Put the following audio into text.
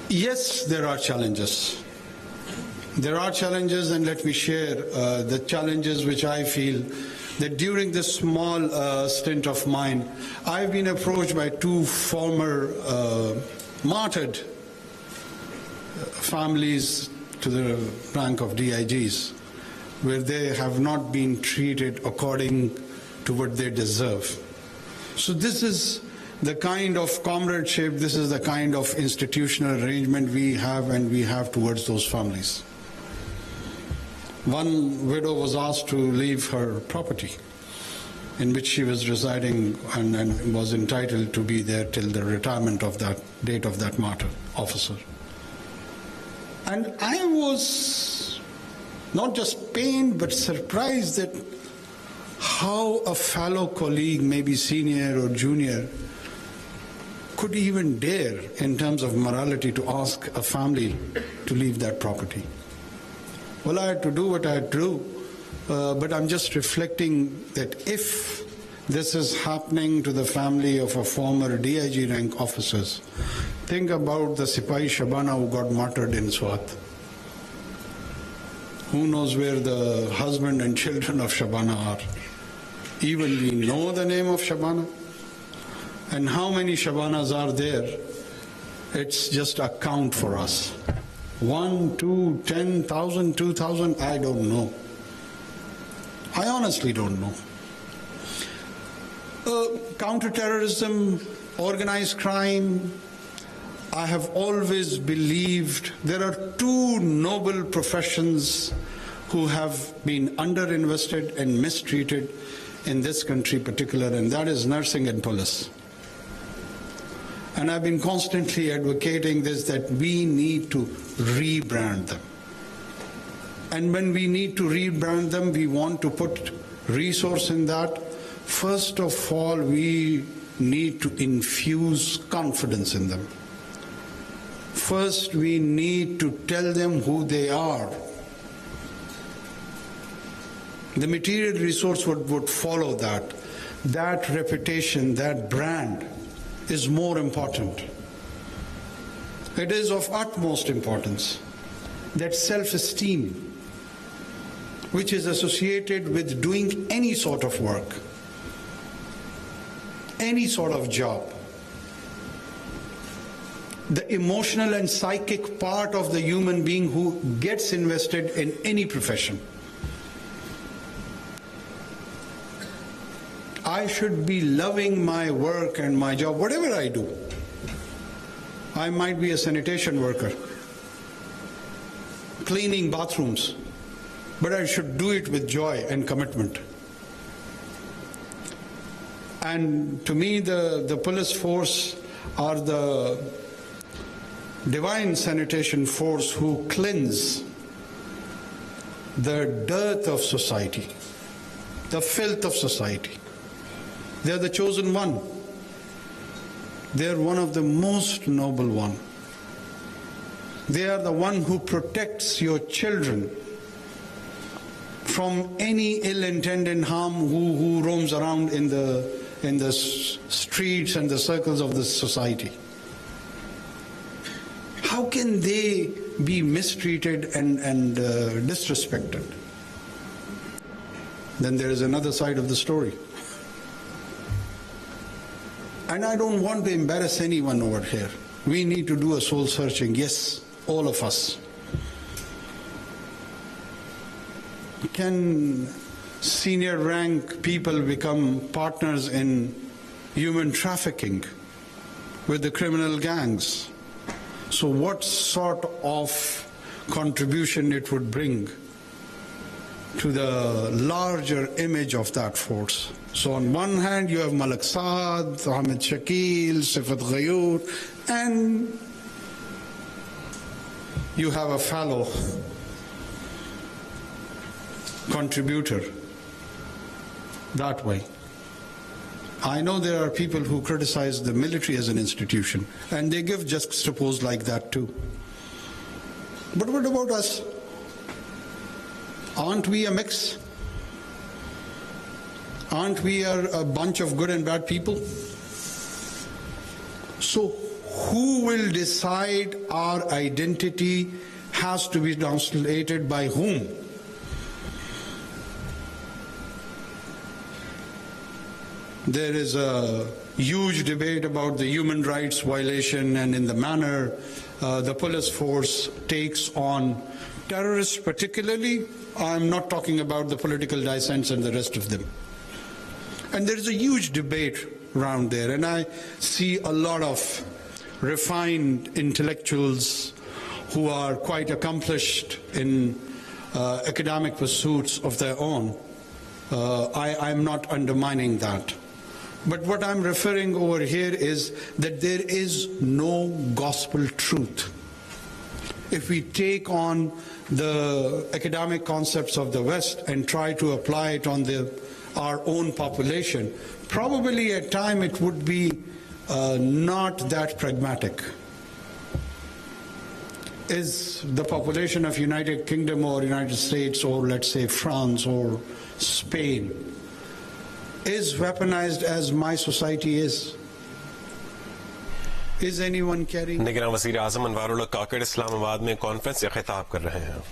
Yes, there are challenges. There are challenges, and let me share the challenges which I feel that during this small stint of mine, I've been approached by two former martyred families to the rank of DIGs, where they have not been treated according to what they deserve. So this is the kind of comradeship, this is the kind of institutional arrangement we have and we have towards those families. One widow was asked to leave her property in which she was residing and was entitled to be there till the retirement of that date of that martyr officer. And I was not just pained but surprised that how a fellow colleague, maybe senior or junior, could even dare in terms of morality to ask a family to leave that property. Well, I had to do what I had to do, but I'm just reflecting that if this is happening to the family of a former DIG rank officers, think about the Sipahi Shabana who got martyred in Swat. Who knows where the husband and children of Shabana are? Even we know the name of Shabana. And how many Shabanas are there? It's just a count for us. 1, 2, 10,000, 2,000, I don't know. I honestly don't know. Counterterrorism, organized crime, I have always believed there are two noble professions who have been underinvested and mistreated in this country particular, and that is nursing and police. And I've been constantly advocating this, that we need to rebrand them. And when we need to rebrand them, we want to put resource in that. First of all, we need to infuse confidence in them. First, we need to tell them who they are. The material resource would follow that. That reputation, that brand is more important. It is of utmost importance. That self-esteem, which is associated with doing any sort of work, any sort of job. The emotional and psychic part of the human being who gets invested in any profession. I should be loving my work and my job, whatever I do. I might be a sanitation worker, cleaning bathrooms, but I should do it with joy and commitment. And to me, the police force are the divine sanitation force who cleanse the dirt of society, the filth of society. They are the chosen one. They are one of the most noble one. They are the one who protects your children from any ill-intended harm who roams around in the streets and the circles of this society. How can they be mistreated and disrespected? Then there is another side of the story. And I don't want to embarrass anyone over here. We need to do a soul searching, yes, all of us. Can senior rank people become partners in human trafficking with the criminal gangs? So what sort of contribution it would bring to the larger image of that force? So on one hand you have Malik Saad, Ahmed Shakil, Sifat Ghayur, and you have a fellow contributor that way. I know there are people who criticize the military as an institution, and they give juxtapose like that too. But what about us? Aren't we a mix? Aren't we a bunch of good and bad people? So who will decide our identity has to be translated by whom. There is a huge debate about the human rights violation and in the manner the police force takes on terrorists particularly. I'm not talking about the political dissents and the rest of them. And there is a huge debate around there, and I see a lot of refined intellectuals who are quite accomplished in academic pursuits of their own. I'm not undermining that. But what I'm referring over here is that there is no gospel truth. If we take on the academic concepts of the West and try to apply it on our own population, probably at time it would be not that pragmatic. Is the population of United Kingdom or United States or let's say France or Spain is weaponized as my society is? Is anyone carrying? निगरान वज़ीर आज़म अनवारुल्लाह काकड़ इस्लामाबाद में conference से खिताब कर रहे हैं.